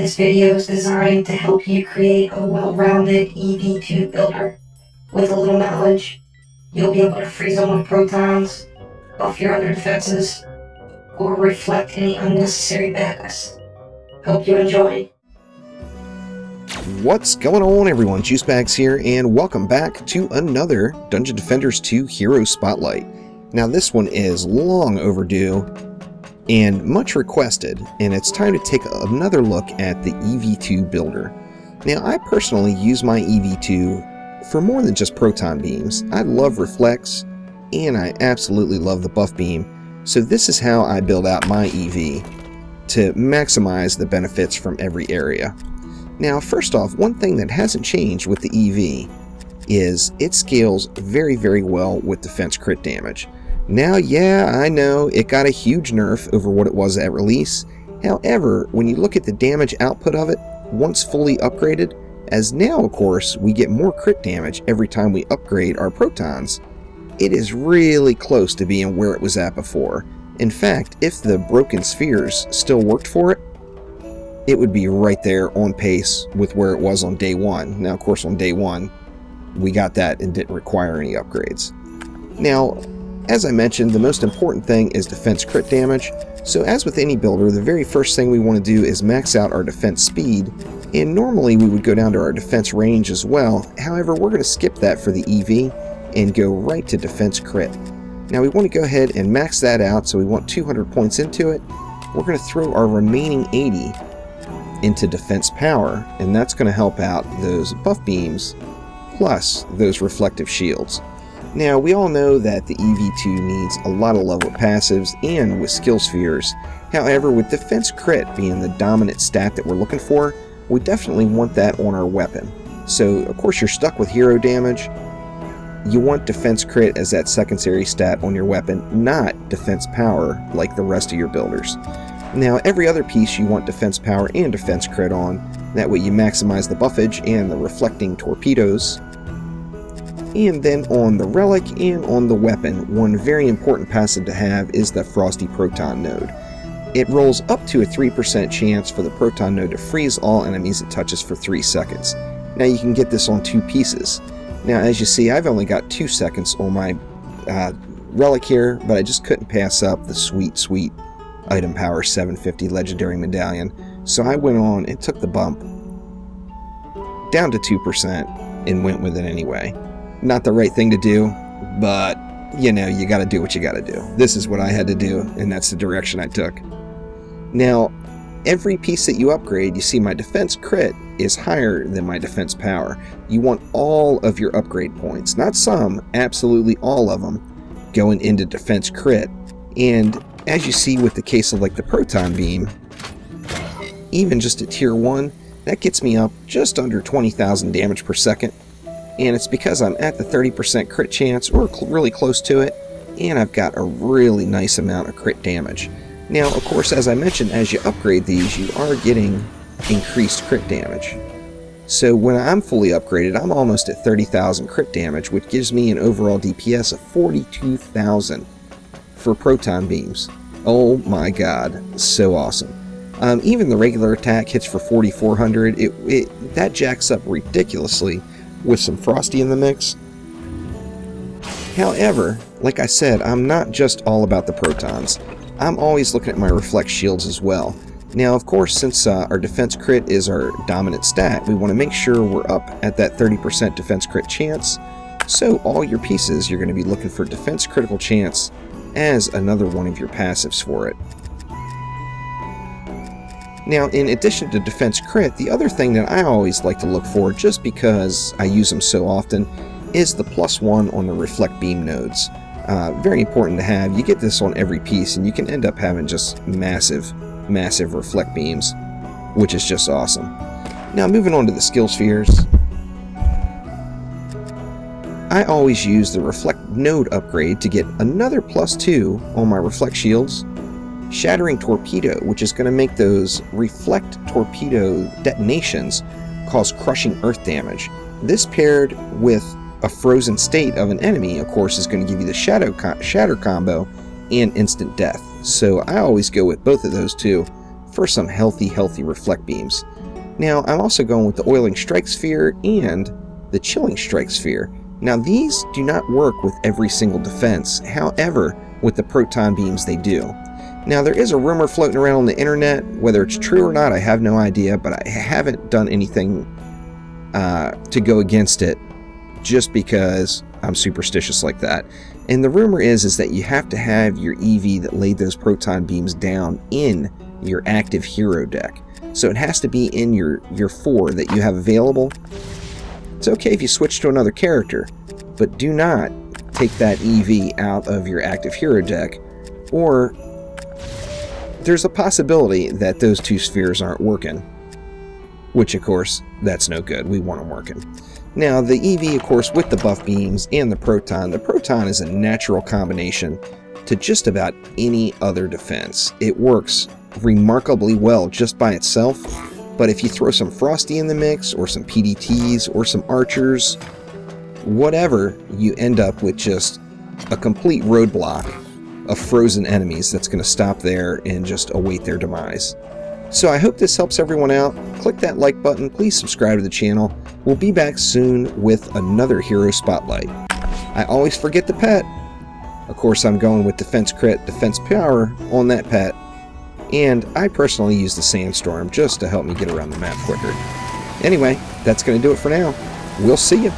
This video is designed to help you create a well-rounded EV2 builder. With a little knowledge, you'll be able to freeze them with protons, buff your other defenses, or reflect any unnecessary badness. Hope you enjoy. What's going on, everyone? Juicebags here, and welcome back to another Dungeon Defenders 2 Hero Spotlight. Now this one is long overdue and much requested, and it's time to take another look at the EV2 builder. Now I personally use my EV2 for more than just proton beams. I love reflects, and I absolutely love the buff beam, so this is how I build out my EV to maximize the benefits from every area. Now, first off, one thing that hasn't changed with the EV is it scales very, very well with defense crit damage. Now, yeah, I know it got a huge nerf over what it was at release. However, when you look at the damage output of it, once fully upgraded, as now, of course, we get more crit damage every time we upgrade our protons, it is really close to being where it was at before. In fact, if the broken spheres still worked for it, it would be right there on pace with where it was on day one. Now, of course, on day one, we got that and didn't require any upgrades. Now, as I mentioned, the most important thing is defense crit damage. So as with any builder, the very first thing we want to do is max out our defense speed. And normally we would go down to our defense range as well. However, we're going to skip that for the EV and go right to defense crit. Now we want to go ahead and max that out, so we want 200 points into it. We're going to throw our remaining 80 into defense power, and that's going to help out those buff beams plus those reflective shields. Now we all know that the EV2 needs a lot of level passives and with skill spheres. However, with defense crit being the dominant stat that we're looking for, we definitely want that on our weapon. So of course you're stuck with hero damage. You want defense crit as that secondary stat on your weapon, not defense power like the rest of your builders. Now, every other piece you want defense power and defense crit on. That way you maximize the buffage and the reflecting torpedoes. And then on the relic and on the weapon, one very important passive to have is the Frosty Proton node. It rolls up to a 3% chance for the proton node to freeze all enemies it touches for 3 seconds. Now you can get this on 2 pieces. Now as you see, I've only got 2 seconds on my relic here, but I just couldn't pass up the sweet item power 750 legendary medallion, so I went on and took the bump down to 2% and went with it anyway. Not the right thing to do, but you know, you gotta do what you gotta do. This is what I had to do, and that's the direction I took. Now, every piece that you upgrade, you see my defense crit is higher than my defense power. You want all of your upgrade points, not some, absolutely all of them, going into defense crit. And as you see with the case of like the proton beam, even just at tier 1, that gets me up just under 20,000 damage per second. And it's because I'm at the 30% crit chance, or really close to it, and I've got a really nice amount of crit damage. Now, of course, as I mentioned, as you upgrade these, you are getting increased crit damage. So when I'm fully upgraded, I'm almost at 30,000 crit damage, which gives me an overall DPS of 42,000 for proton beams. Oh my god, so awesome. Even the regular attack hits for 4,400. That jacks up ridiculously with some Frosty in the mix. However, like I said, I'm not just all about the protons. I'm always looking at my reflect shields as well. Now, of course, since our defense crit is our dominant stat, we want to make sure we're up at that 30% defense crit chance. So all your pieces, you're going to be looking for defense critical chance as another one of your passives for it. Now, in addition to defense crit, the other thing that I always like to look for, just because I use them so often, is the +1 on the reflect beam nodes. Very important to have. You get this on every piece, and you can end up having just massive reflect beams, which is just awesome. Now, moving on to the skill spheres, I always use the reflect node upgrade to get another +2 on my reflect shields. Shattering torpedo, which is going to make those reflect torpedo detonations cause crushing earth damage. This paired with a frozen state of an enemy, of course, is going to give you the shatter combo and instant death. So I always go with both of those two for some healthy reflect beams. Now, I'm also going with the Oiling Strike Sphere and the Chilling Strike Sphere. Now, these do not work with every single defense. However, with the Proton Beams, they do. Now, there is a rumor floating around on the internet. Whether it's true or not, I have no idea, but I haven't done anything to go against it just because I'm superstitious like that. And the rumor is that you have to have your EV that laid those Proton Beams down in your active hero deck. So it has to be in your 4 that you have available. It's okay if you switch to another character, but do not take that EV out of your active hero deck, or there's a possibility that those 2 spheres aren't working, which of course, that's no good. We want them working. Now, the EV, of course, with the buff beams and the Proton is a natural combination to just about any other defense. It works remarkably well just by itself, but if you throw some Frosty in the mix, or some PDTs, or some Archers, whatever, you end up with just a complete roadblock of frozen enemies that's going to stop there and just await their demise. So I hope this helps everyone out. Click that like button, please subscribe to the channel. We'll be back soon with another Hero Spotlight. I always forget the pet. Of course, I'm going with Defense Crit, Defense Power on that pet. And I personally use the Sandstorm just to help me get around the map quicker. Anyway, that's going to do it for now. We'll see you.